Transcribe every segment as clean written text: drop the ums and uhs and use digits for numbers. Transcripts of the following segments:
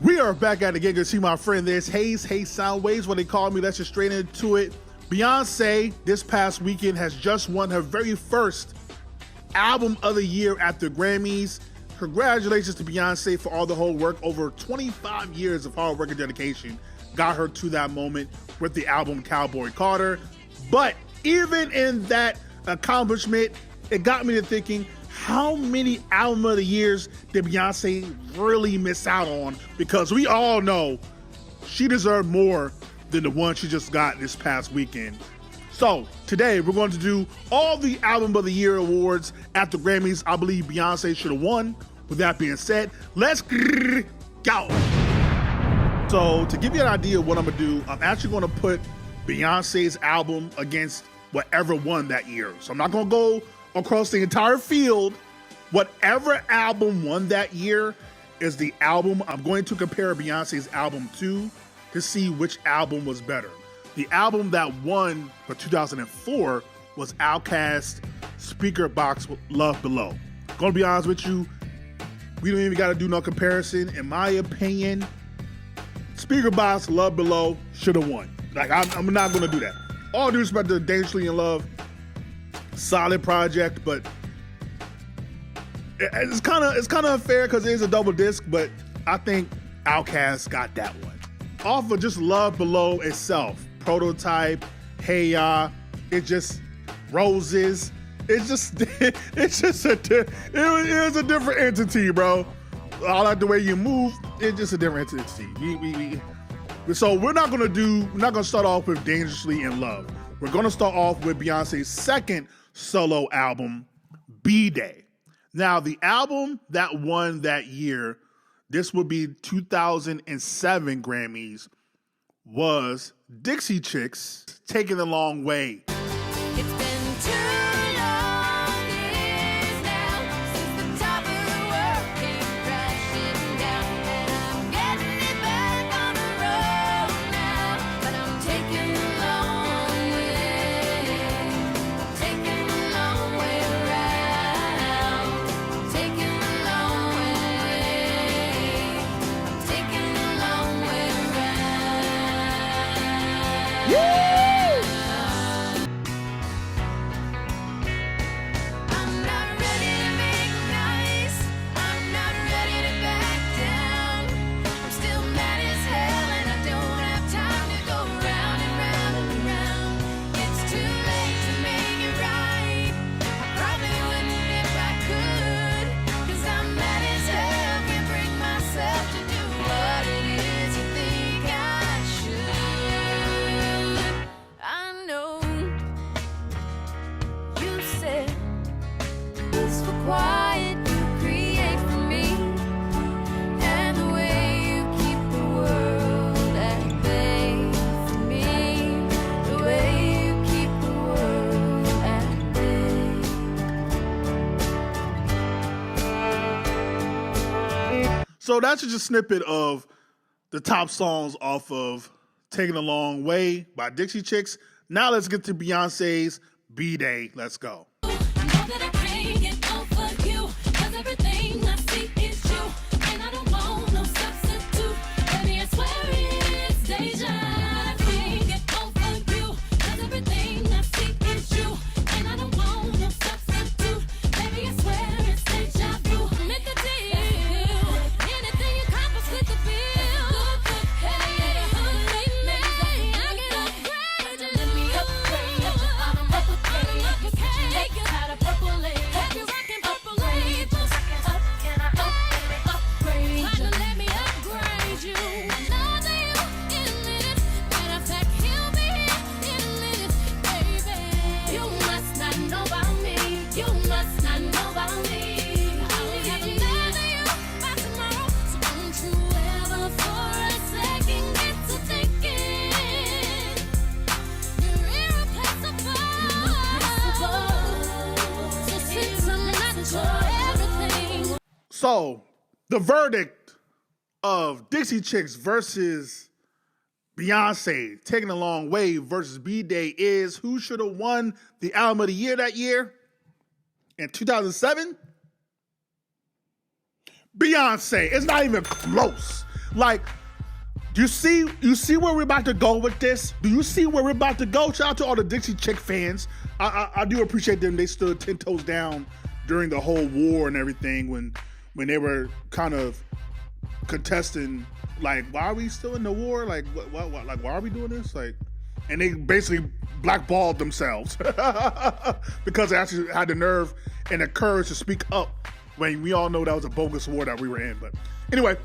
We are back at it again. Good to see my friend. There's Hayes Soundwaves, what they call me. Let's just straight into it. Beyonce, this past weekend, has just won her very first Album of the Year at the Grammys. Congratulations to Beyonce for all the whole work. Over 25 years of hard work and dedication got her to that moment with the album Cowboy Carter. But even in that accomplishment, it got me to thinking, how many Album of the Years did Beyonce really miss out on? Because we all know she deserved more than the one she just got this past weekend. So today we're going to do all the Album of the Year awards at the Grammys. I believe Beyonce should have won. With that being said, let's go. So to give you an idea of what I'm gonna do, I'm actually gonna put Beyonce's album against whatever won that year. So I'm not gonna go across the entire field. Whatever album won that year is the album I'm going to compare Beyonce's album to see which album was better. The album that won for 2004 was Outkast Speaker Box with Love Below. Gonna be honest with you, we don't even gotta do no comparison. In my opinion, Speaker Box Love Below should have won. Like, I'm not gonna do that. All due respect to Dangerously in Love, solid project, but it's kind of unfair because it is a double disc, but I think Outkast got that one. Off of just Love Below itself, Prototype, Hey Ya, it just Roses. It is a different entity, bro. I like the way you move. It's just a different entity. So we're not gonna start off with Dangerously in Love. We're gonna start off with Beyonce's second solo album, B-Day. Now, the album that won that year, this would be 2007 Grammys, was Dixie Chicks, Taking the Long Way. It's been too long years now since the top of the world came crashing down, and I'm getting it back on the road now, but I'm taking the long way, taking the long way around, taking the long way, taking the long way around. Yeah! Quiet you create for me, and the way you keep the world at bay for me, the way you keep the world at bay. So that's just a snippet of the top songs off of Taking a Long Way by Dixie Chicks. Now let's get to Beyonce's B-Day. Let's go. Everything I see is you, and I don't want no substitute. Baby, I swear it's deja. I can't get over you, 'cause everything I see is you, and I don't want no substitute. Baby, I swear it's deja vu. Make a deal, anything you accomplish with the bill. Hey, I can upgrade, let me upgrade. I'm upgrade, take you out of purple lake. Have you rocking purple lake? So the verdict of Dixie Chicks versus Beyonce, Taking a Long Way versus B-Day is who should have won the Album of the Year that year in 2007? Beyonce. It's not even close. Like, do you see where we're about to go with this? Do you see where we're about to go? Shout out to all the Dixie Chick fans. I do appreciate them. They stood 10 toes down during the whole war and everything when they were kind of contesting, like, why are we still in the war? Like, what like, why are we doing this? Like, and they basically blackballed themselves because they actually had the nerve and the courage to speak up when we all know that was a bogus war that we were in. But anyway,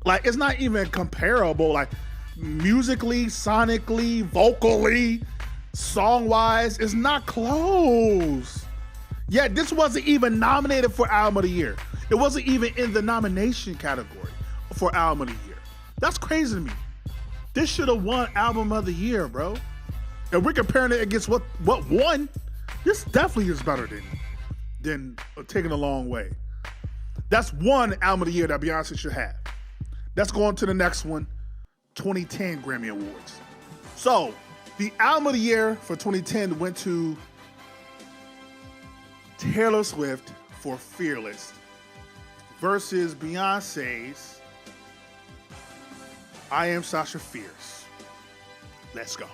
like, it's not even comparable, like, musically, sonically, vocally, song-wise, it's not close. Yeah, this wasn't even nominated for Album of the Year. It wasn't even in the nomination category for Album of the Year. That's crazy to me. This should have won Album of the Year, bro. And we're comparing it against what won. This definitely is better than Taking a Long Way. That's one Album of the Year that Beyonce should have. Let's go on to the next one, 2010 Grammy Awards. So, the Album of the Year for 2010 went to Taylor Swift for Fearless versus Beyonce's I Am Sasha Fierce. Let's go.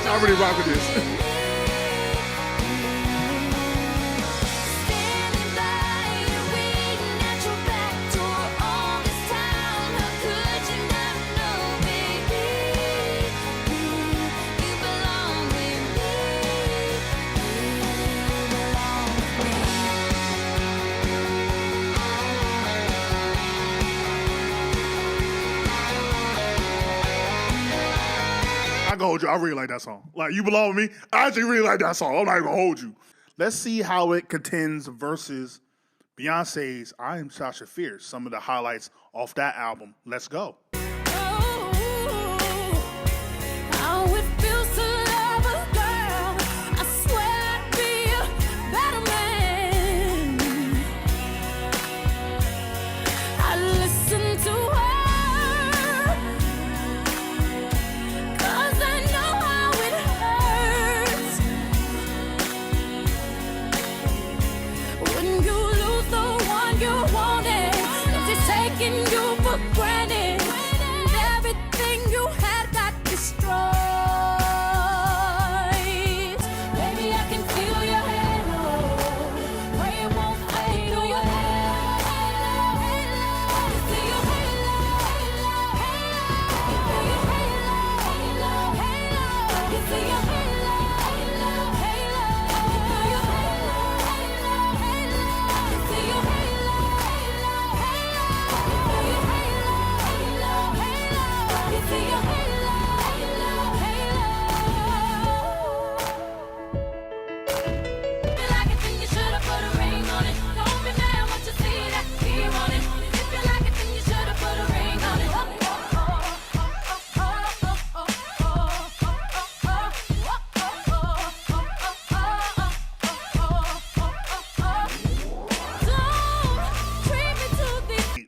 I really rock with this. I can hold you. I really like that song. Like, You Belong With Me. I actually really like that song. I'm not even gonna hold you. Let's see how it contends versus Beyonce's I Am Sasha Fierce. Some of the highlights off that album. Let's go.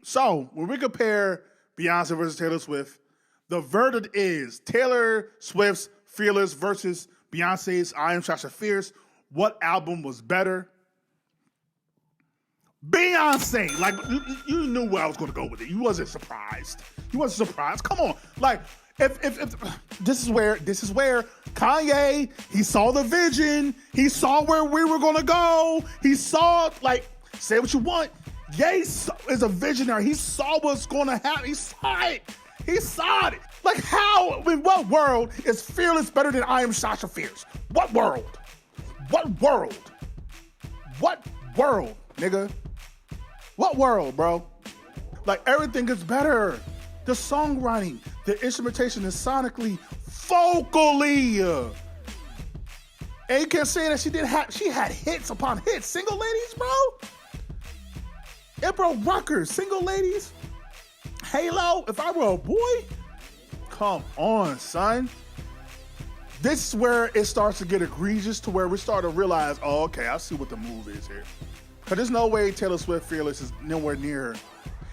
So, when we compare Beyonce versus Taylor Swift, the verdict is Taylor Swift's Fearless versus Beyonce's I Am Sasha Fierce. What album was better? Beyonce. Like, you knew where I was going to go with it. You wasn't surprised. You wasn't surprised. Come on. Like, if is where Kanye, he saw the vision. He saw where we were gonna go. He saw, like, say what you want. Ye is a visionary. He saw what's gonna happen. He saw it. He saw it. Like, how, in what world is Fearless better than I Am Sasha Fierce? What world? What world? What world, nigga? What world, bro? Like, everything is better. The songwriting, the instrumentation is sonically, vocally. And you can't say that she had hits upon hits. Single Ladies, bro. It broke records. Single Ladies. Halo, If I Were a Boy. Come on, son. This is where it starts to get egregious, to where we start to realize, oh, okay, I see what the move is here. Because there's no way Taylor Swift Fearless is nowhere near her.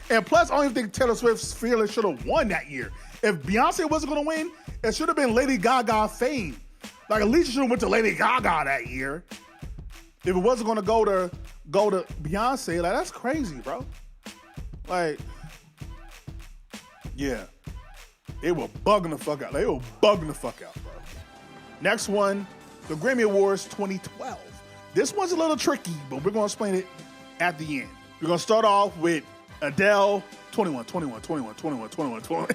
And plus, I don't even think Taylor Swift's Fearless should have won that year. If Beyonce wasn't going to win, it should have been Lady Gaga Fame. Like, Alicia should have went to Lady Gaga that year. If it wasn't going to go to Beyonce, like, that's crazy, bro. Like, yeah. They were bugging the fuck out. They were bugging the fuck out, bro. Next one, the Grammy Awards 2012. This one's a little tricky, but we're going to explain it at the end. We're going to start off with Adele, 21, 21, 21, 21, 21, 21.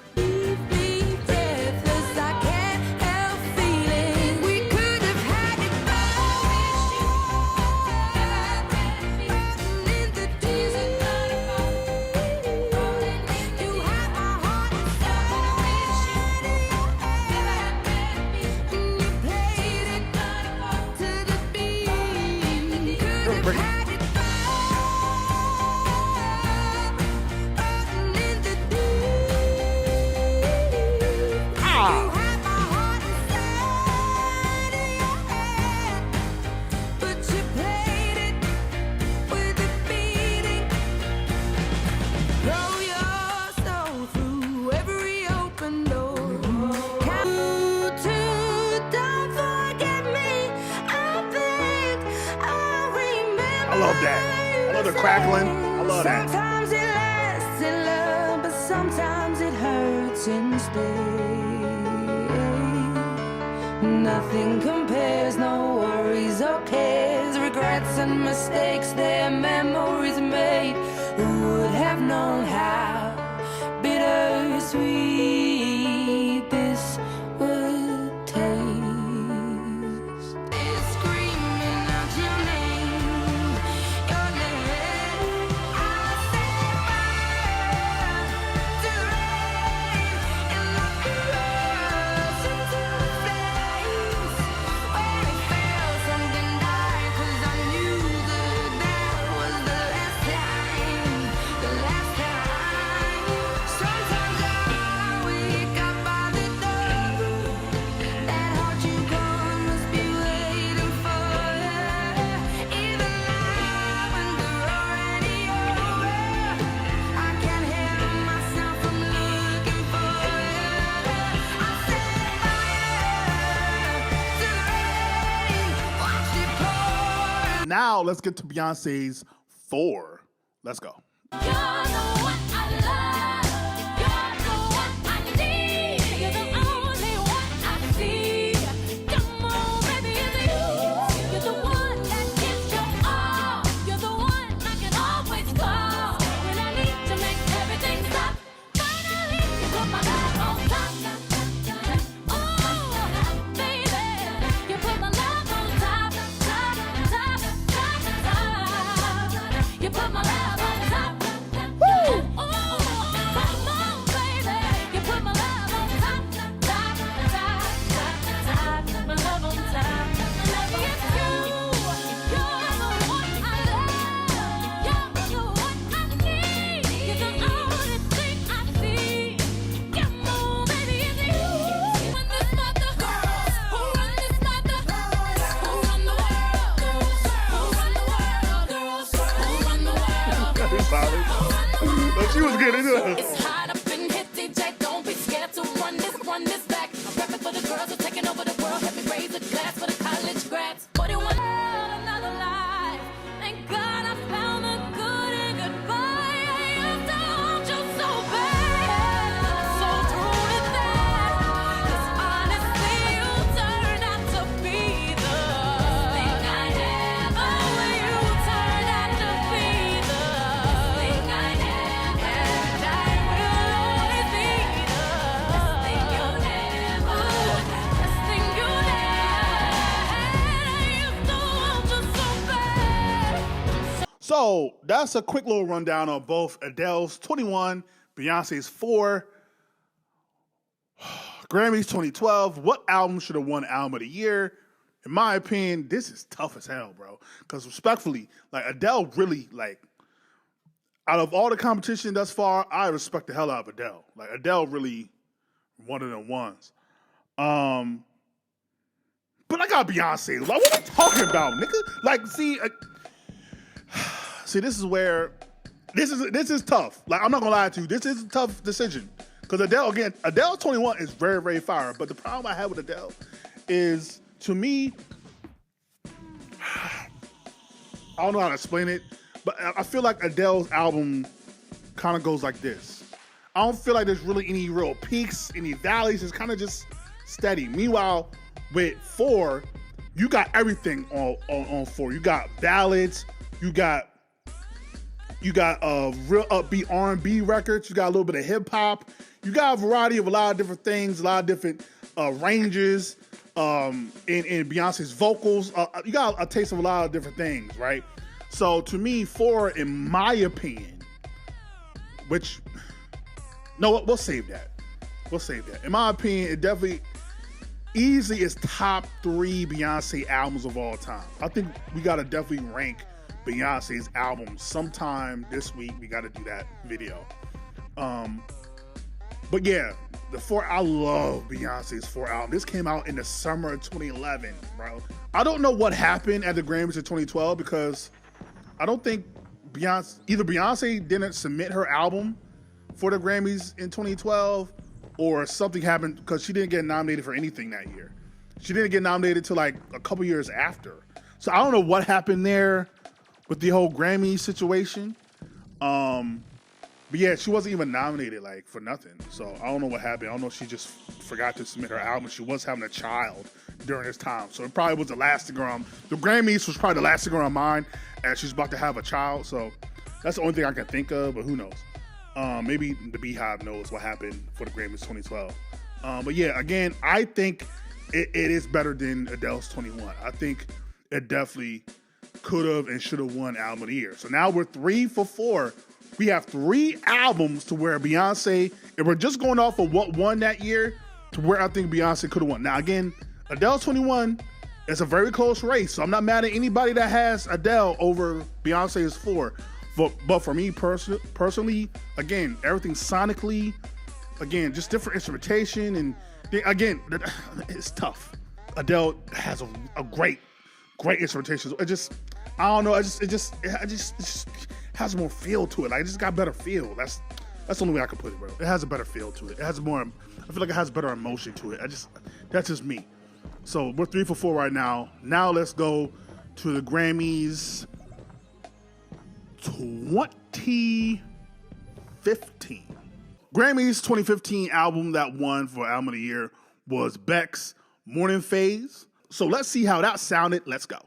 I love that. I love the crackling. I love that. Sometimes it lasts in love, but sometimes it hurts instead. Nothing compares, no worries or cares, regrets and mistakes, their memories made. Who would have known how bittersweet this would taste? It's screaming out your name, your name. I set fire to the rain and lock the rose into the flames. When it felt something died, 'cause I knew that was the last time, the last time. Sometimes I wake up by the door, that heart you gone must be waiting for you. Even now when we're already over, I can't help myself from looking for you. I set fire to the rain, watched it pour. Now let's get to Beyonce's 4. Let's go. You're the one I love. You're the one I need. You're the only one I see. Come on, baby, it's you. You're the one that gives your all. You're the one I can always call when I need to make everything stop. Finally, you put my love on top. Oh, baby, you put my love on top, top, top, top, top. You put my love on top. Oh, come on, baby, you put my love on top, top, top, top, top. My love on top. Baby, it's you. You're the one I love. You're the one I need. You're the only thing I see. Come on, baby, it's you. Run this mother, who run this mother, who run the world, who run the world, girls, who run the world. But she was getting into it. It's hot up in here, DJ. Don't be scared to run this back. I'm repping for the girls who are taking over the world. Let me raise a glass for the college grads. 41, another life. Thank God I found the good in goodbye. I used to hold you so bad, so through with that. 'Cause I So that's a quick little rundown on both Adele's 21, Beyonce's 4, Grammys 2012. What album should have won Album of the Year? In my opinion, this is tough as hell, bro. Because respectfully, like Adele really, like, out of all the competition thus far, I respect the hell out of Adele. Like Adele really one of them ones. But I got Beyonce. Like, what are we talking about, nigga? Like, see, this is where this is tough. Like, I'm not gonna lie to you, this is a tough decision. Because Adele 21 is very, very fire. But the problem I have with Adele is, to me, I don't know how to explain it, but I feel like Adele's album kind of goes like this. I don't feel like there's really any real peaks, any valleys. It's kind of just steady. Meanwhile, with 4, you got everything on 4. You got ballads. You got real upbeat R&B records. You got a little bit of hip hop. You got a variety of a lot of different things, a lot of different ranges in Beyonce's vocals. You got a taste of a lot of different things, right? So to me, 4, in my opinion, we'll save that. We'll save that. In my opinion, it definitely easily is top 3 Beyonce albums of all time. I think we gotta definitely rank Beyonce's album sometime this week. We gotta do that video. But yeah, the 4, I love Beyonce's 4 album. This came out in the summer of 2011, bro. I don't know what happened at the Grammys in 2012 because I don't think Beyonce didn't submit her album for the Grammys in 2012, or something happened because she didn't get nominated for anything that year. She didn't get nominated till like a couple years after. So I don't know what happened there with the whole Grammy situation. But yeah, she wasn't even nominated like for nothing. So I don't know what happened. I don't know if she just forgot to submit her album. She was having a child during this time. So it probably was the last thing on the Grammys was probably the last thing on her mind as she's about to have a child. So that's the only thing I can think of, but who knows? Maybe the Beehive knows what happened for the Grammys 2012. But yeah, again, I think it is better than Adele's 21. I think it definitely could have and should have won Album of the Year. So now we're 3 for 4. We have 3 albums to where Beyonce, if we're just going off of what won that year, to where I think Beyonce could have won. Now again, Adele's 21 is a very close race, so I'm not mad at anybody that has Adele over Beyonce's 4. But for me personally, again, everything sonically, again, just different instrumentation, and again, it's tough. Adele has a great instrumentation. I don't know. It just has more feel to it. Like, it just got better feel. That's the only way I can put it, bro. It has a better feel to it. It has more. I feel like it has better emotion to it. That's just me. So we're 3 for 4 right now. Now let's go to the Grammys 2015. Grammys 2015 album that won for Album of the Year was Beck's Morning Phase. So let's see how that sounded. Let's go.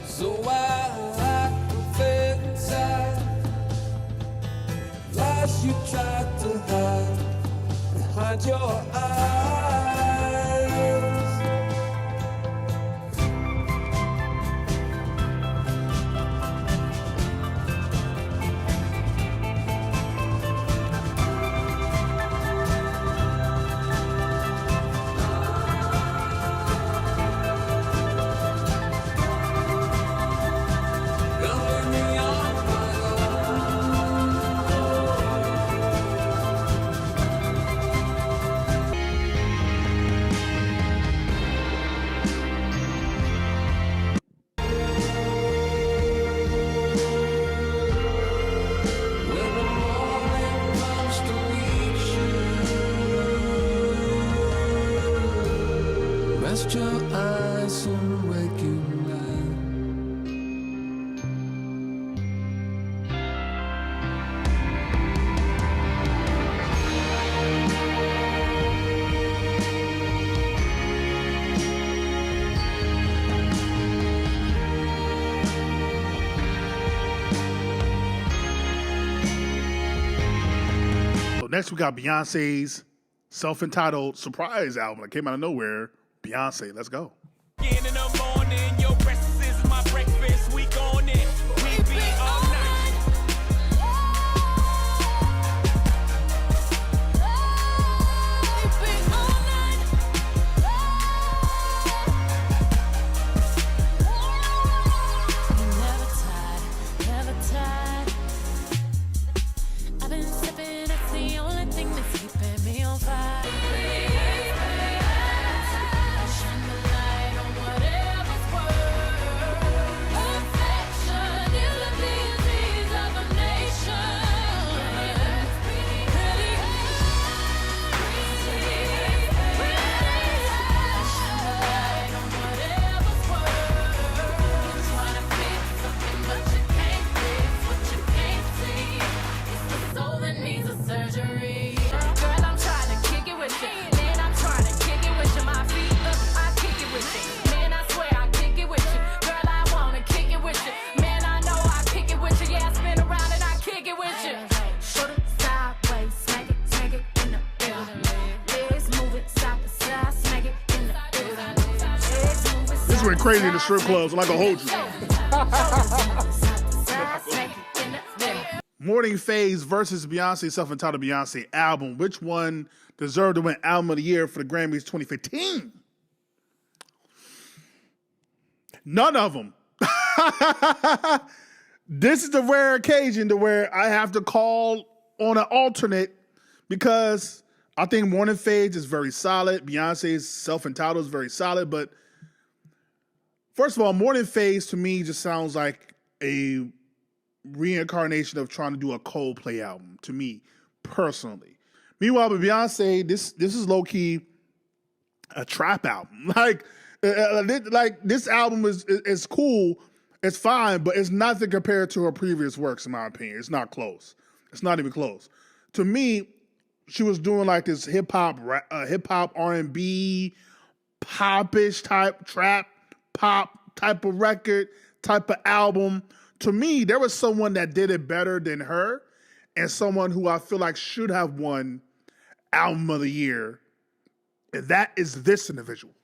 So I prefer inside lies you tried to hide behind your eyes. Rest your eyes. lesson waking night. So next we got Beyonce's self-entitled surprise album that came out of nowhere. Beyonce, let's go. In the morning, your breakfast is my breakfast. We on it. We be all night. Never tired, never tired. I've been sipping, that's the only thing that's keeping me on fire. Shine the light on whatever's worth. Perfection is the disease of a nation. Pretty, shine the light on whatever's worth. Trying to fix something, but you can't fix what you can't see. It's the soul that needs a surgery. Girl, I'm trying to kick it with you. Man, I'm trying to kick it with you. My feet up, I kick it with you. Man, I swear I kick it with you. Girl, I wanna kick it with you. Man, I know I kick it with you. Yeah, I spin around and I kick it with you. Shoulder sideways, smack it in the air. Legs moving side to side, smack it in the air. Legs moving This went crazy in the strip clubs, so I'm not gonna hold you. side to side, smack it in the air. Morning Phase versus Beyonce self-entitled Beyonce album. Which one deserved to win Album of the Year for the Grammys 2015? None of them. This is the rare occasion to where I have to call on an alternate because I think Morning Phase is very solid. Beyonce's self-entitled is very solid, but first of all, Morning Phase to me just sounds like a reincarnation of trying to do a Coldplay album to me personally. Meanwhile, with Beyonce, this is low key a trap album. Like this album is cool, it's fine, but it's nothing compared to her previous works in my opinion. It's not close. It's not even close. To me, she was doing like this hip hop R&B, popish type trap pop type of record, type of album. To me, there was someone that did it better than her and someone who I feel like should have won Album of the Year. And that is this individual.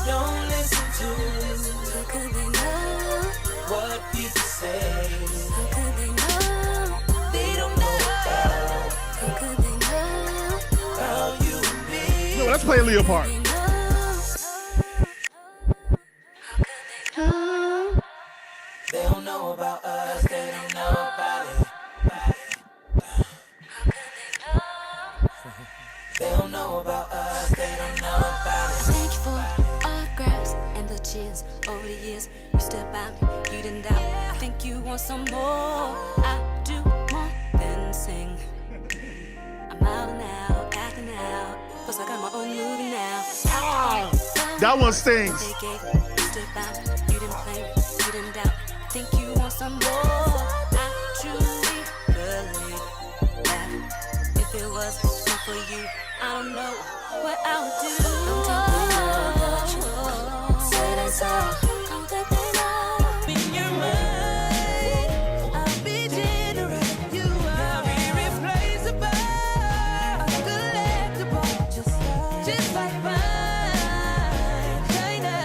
Don't listen to what people say. They don't know how you and me. Yo, let's play Leopard. They don't know about us. They don't know about it. They don't know about us. They don't know about it. Thank you for autographs and the cheers over the years. You stood by me, you didn't doubt. I think you want some more. I do more than sing. I'm out and out, acting out. Plus I got my own movie now. That one stings. They gave me, you stood by me, you didn't play me, you didn't doubt. Think you want some more. I truly believe that if it wasn't for you, I don't know what I would do. Say that's all. In your mind, I'll be generous. You are irreplaceable, collectible, just like mine. China,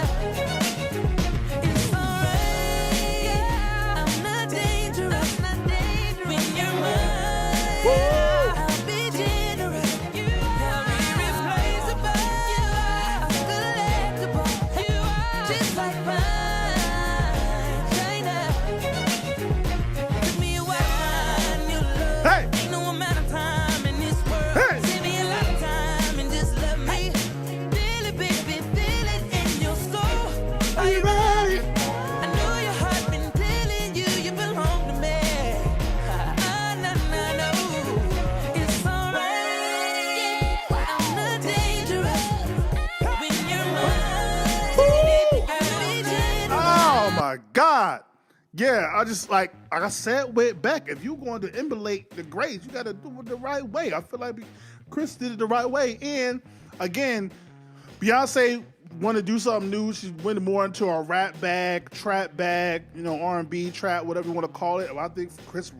it's alright. I'm not dangerous. In your mind, I'll be generous. You are irreplaceable. Yeah, I just like I said with Beck, if you're going to emulate the greats, you got to do it the right way. I feel like Chris did it the right way. And again, Beyonce want to do something new. She's went more into a rap bag, trap bag, R&B, trap, whatever you want to call it. I think Chris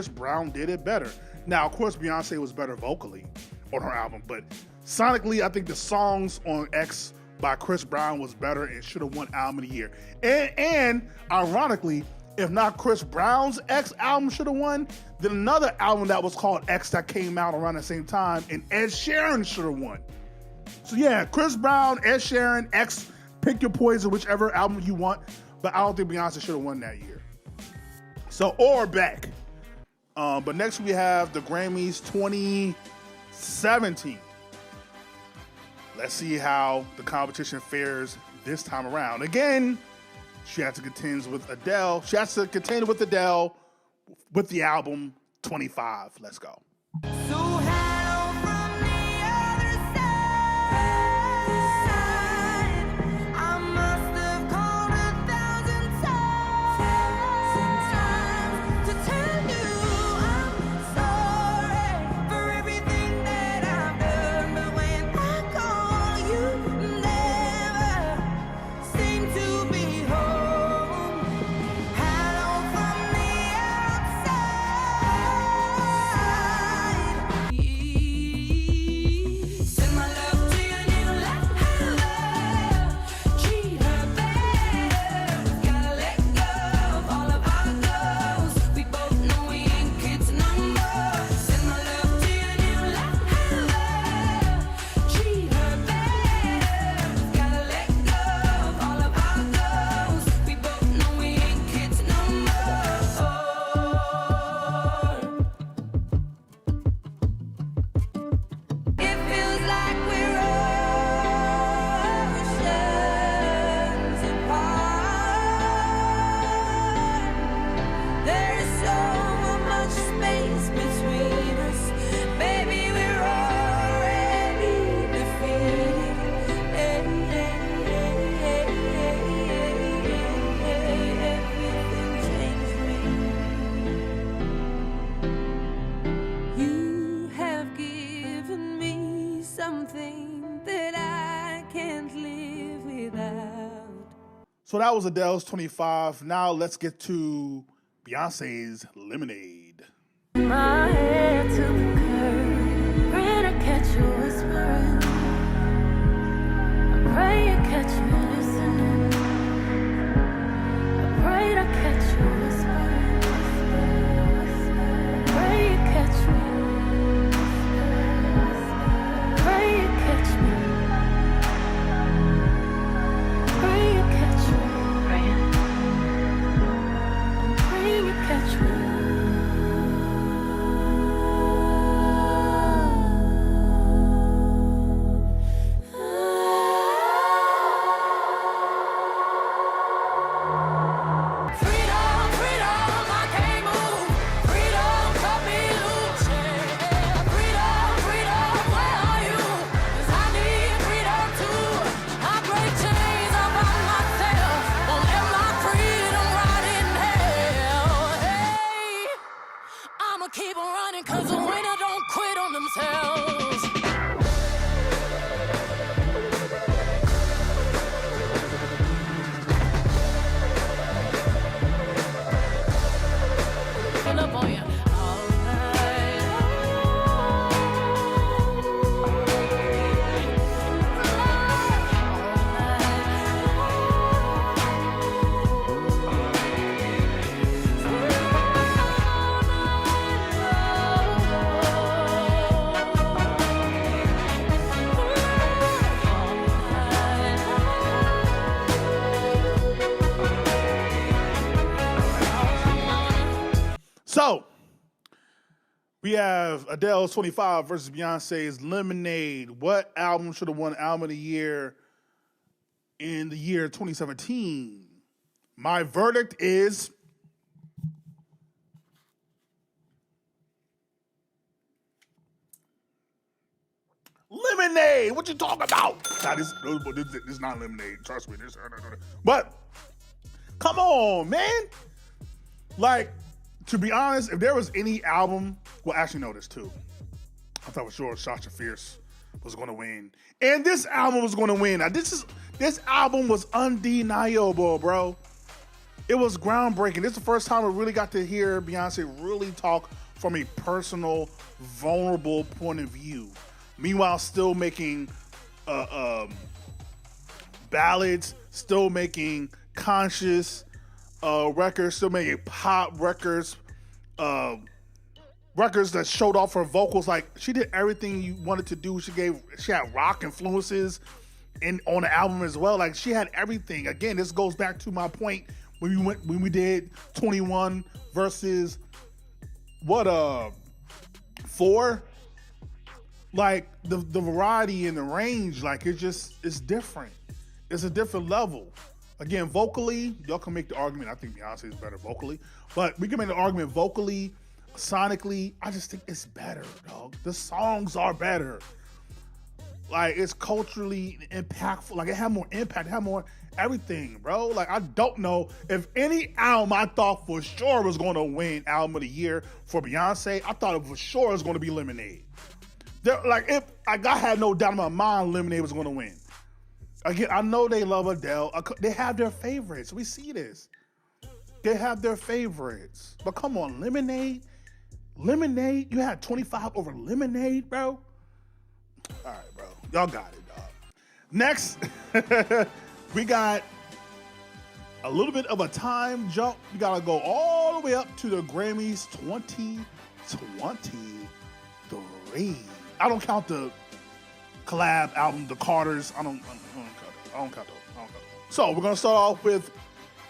Brown did it better. Now, of course, Beyonce was better vocally on her album, but sonically, I think the songs on X by Chris Brown was better and should have won Album of the Year. And ironically, if not Chris Brown's X album should have won, then another album that was called X that came out around the same time, and Ed Sheeran should have won. So yeah, Chris Brown, Ed Sheeran, X, pick your poison, whichever album you want, but I don't think Beyonce should have won that year. So, or Beck. But next we have the Grammys 2017. Let's see how the competition fares this time around. Again, she has to contend with Adele. She has to contend with Adele with the album 25. Let's go. So hello from the other side. I must have called 1,000 times to tell you I'm sorry for everything that I've done. But when I call, you never seem to be home. Hello from the outside. Send my love to your new life. Treat her better. Gotta let go of all of our goals. We both know we ain't kids no more. Send my love to your new life. Treat her better. Gotta let go of all of our goals. We both know we ain't kids no more. It feels like we're oceans apart. There's so much space between us. Baby, we're already defeated. Everything changed me. You have given me something that I can't live without. So that was Adele's 25. Now let's get to Beyonce's Lemonade. My head to the curb, praying to catch you whispering. I pray you catch me listening. I pray to catch you whispering. I pray you catch me. Pray you catch me. Pray you catch me. I'm praying you catch me. Freedom, freedom, I can't move. Freedom, cut me loose. Yeah. Freedom, freedom, where are you? 'Cause I need freedom too. I break chains all by myself. Won't let my freedom rot in hell. Hey, I'ma keep on running 'cause the winner don't quit on themselves. Pull up on ya all night. So we have Adele's 25 versus Beyonce's Lemonade. What album should have won Album of the Year in the year 2017? My verdict is Lemonade. What you talking about? Nah, this is not Lemonade. Trust me. But Come on, man. Like, to be honest, if there was any album, well, actually, no, there's two. I thought for sure Sasha Fierce was going to win. And this album was going to win. Now, this album was undeniable, bro. It was groundbreaking. This is the first time I really got to hear Beyonce really talk from a personal, vulnerable point of view. Meanwhile, still making ballads, still making conscious records, still making pop records, records that showed off her vocals. Like, she did everything you wanted to do. She had rock influences on the album as well. Like, she had everything. Again, this goes back to my point when we did 21 versus 4. Like, the variety and the range, like, it's different. It's a different level. Again, vocally, y'all can make the argument. I think Beyonce is better vocally, but we can make the argument vocally, sonically. I just think it's better, dog. The songs are better. Like, it's culturally impactful. Like, it had more impact. It had more everything, bro. Like, I don't know if any album I thought for sure was going to win Album of the Year for Beyonce. I thought it for sure was going to be Lemonade. I had no doubt in my mind Lemonade was going to win. Again, I know they love Adele. They have their favorites. We see this. They have their favorites. But come on, Lemonade? You had 25 over Lemonade, bro? All right, bro. Y'all got it, dog. Next, we got a little bit of a time jump. We got to go all the way up to the Grammys 2023. I don't count the collab album, the Carters. I don't count those. So we're going to start off with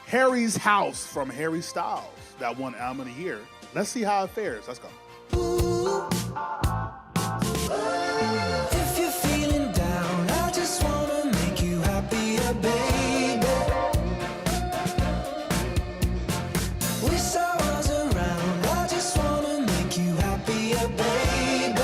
Harry's House from Harry Styles. That won Album of the Year. Let's see how it fares. Let's go. If you're feeling down, I just wanna make you happier, baby. Wish I was around, I just wanna make you happier, baby.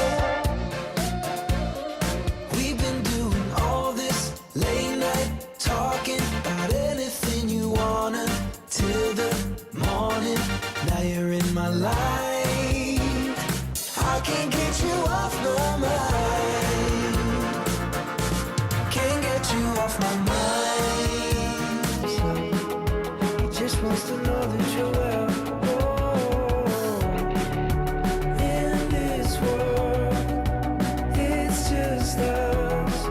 We've been doing all this late night talking about anything you wanna till the morning. Now you're in my life. I can't get you off my mind. Can't get you off my mind. He just wants to know that you're well. In this world, it's just us.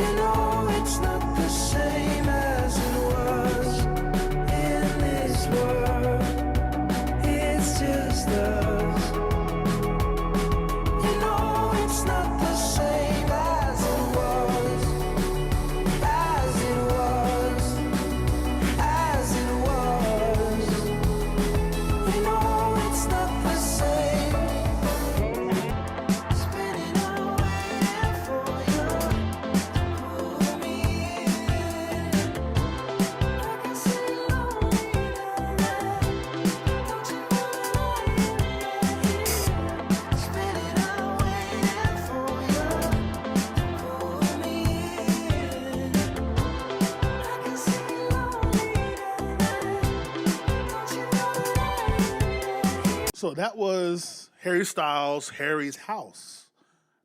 You know it's not the same as it was. In this world, it's just us. You know it's not the same as it was. As it was. As it was. You know it's not the same. Spinning away for you. Pull me in. I can see lonely down there. Don't you spinning away for you. Pull me in. I can see lonely down there. So that was Harry Styles, Harry's House.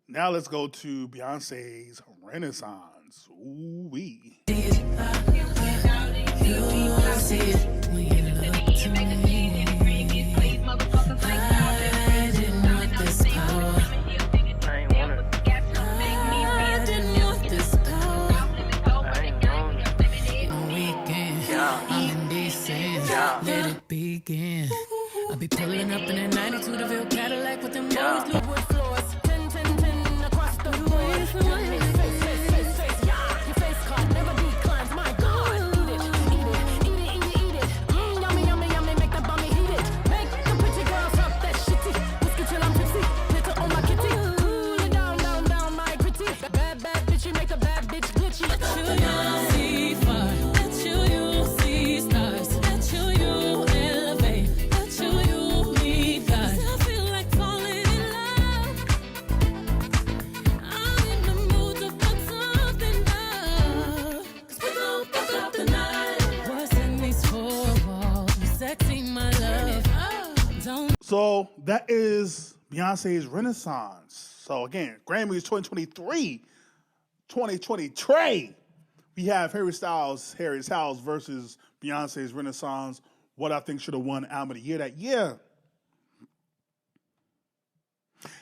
Now let's go to Beyonce's Renaissance. Ooh-wee. Let it begin. I'll be pulling up in a 92 DeVille Cadillac with them rose blue wood floors. 10, 10, 10 across the board. Face, yeah. Your face card never declines. My God, eat it, eat it, eat it, eat it, eat it. Yummy, yummy, yummy. Make that bummy heat it. Make the pretty girls drop that shitty. Whiskey till I'm tipsy. Little on my kitty. Cool it down, down, down, my gritty. Bad, bad bitchy. Make the bad bitch glitchy. See fire. You see stars. You elevate. You need God. I feel like falling in love. So that is Beyonce's Renaissance. So again, Grammys 2023. We have Harry's House versus Beyonce's Renaissance. What I think should have won Album of the Year that year.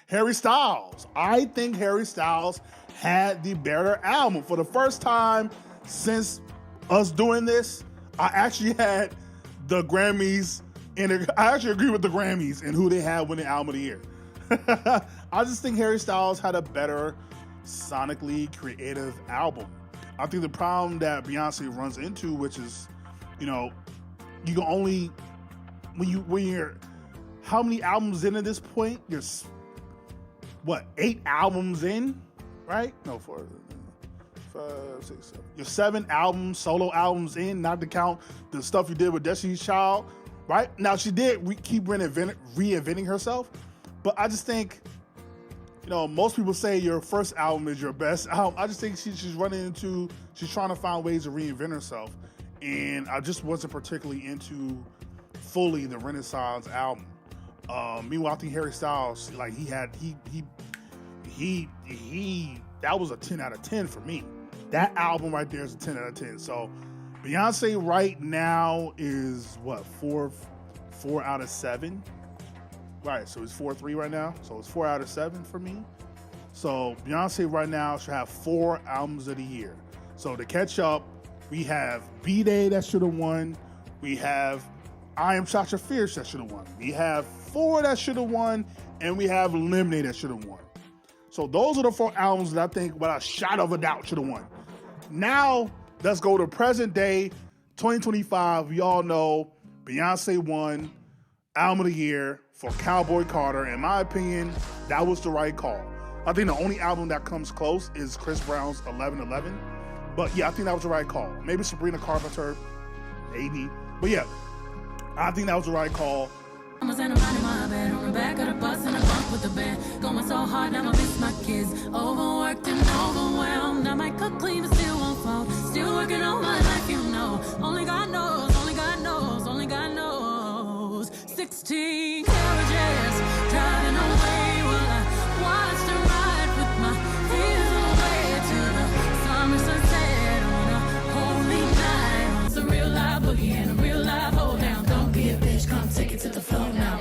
Harry Styles. I think Harry Styles had the better album. For the first time since us doing this, I actually had the Grammys, and I actually agree with the Grammys and who they had win the Album of the Year. I just think Harry Styles had a better sonically creative album. I think the problem that Beyonce runs into, which is, you can only, when you're, how many albums in at this point? You're, 8 albums in, right? No, 4, 5, 6, 7. You're 7 albums, solo albums in, not to count the stuff you did with Destiny's Child, right? Now, she did keep reinventing herself, but I just think, most people say your first album is your best album. I just think she's trying to find ways to reinvent herself. And I just wasn't particularly into fully the Renaissance album. Meanwhile, I think Harry Styles, that was a 10 out of 10 for me. That album right there is a 10 out of 10. So Beyonce right now is 4 out of 7. Right, so it's 4-3 right now. So it's 4 out of 7 for me. So Beyonce right now should have 4 albums of the year. So to catch up, we have B-Day that should have won. We have I Am Sasha Fierce that should have won. We have 4 that should have won. And we have Lemonade that should have won. So those are the 4 albums that I think, without a shot of a doubt, should have won. Now, let's go to present day, 2025. We all know Beyonce won Album of the Year for Cowboy Carter. In my opinion, that was the right call. I think the only album that comes close is Chris Brown's 11:11. But yeah, I think that was the right call. Maybe Sabrina Carpenter, maybe. But yeah, I think that was the right call. I'm in my bed on the back of the bus and I bump with the band. Going so hard, now I miss my kids. Overworked and overwhelmed. I might cook clean, but still won't fall. Still working on my life, Only God knows, only God knows, only God knows. 16 carriages driving away while I watch them ride with my fears away to the summer sunset on a holy night. It's a real live boogie and a real live hold down. Don't be a bitch, come take it to the floor now.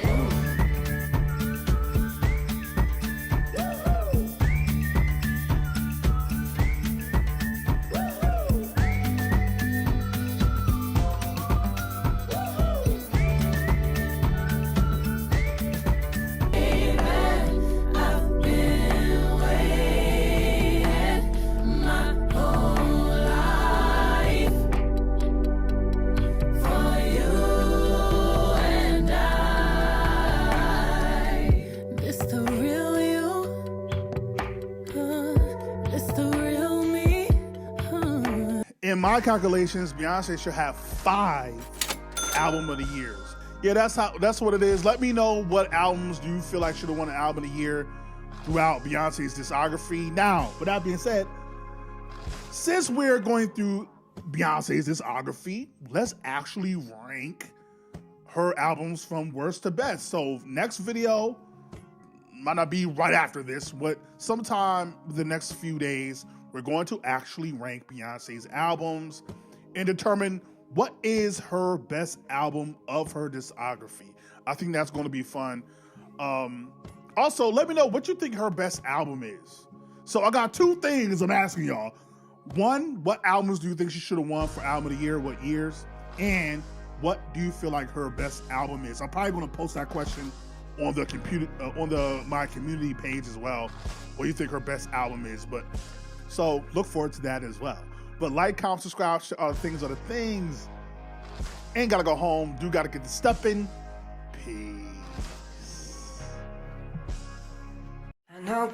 In my calculations, Beyonce should have 5 Album of the Years. Yeah, that's what it is. Let me know what albums do you feel like should have won an Album of the Year throughout Beyonce's discography. Now, with that being said, since we're going through Beyonce's discography, let's actually rank her albums from worst to best. So next video might not be right after this, but sometime the next few days, we're going to actually rank Beyonce's albums and determine what is her best album of her discography. I think that's going to be fun. Also, let me know what you think her best album is. So I got 2 things I'm asking y'all. 1, what albums do you think she should have won for Album of the Year? What years? And what do you feel like her best album is? I'm probably going to post that question on the my community page as well. What do you think her best album is? But so look forward to that as well. But like, comment, subscribe, are the things. Ain't gotta go home. Do gotta get the stepping. Peace. I know.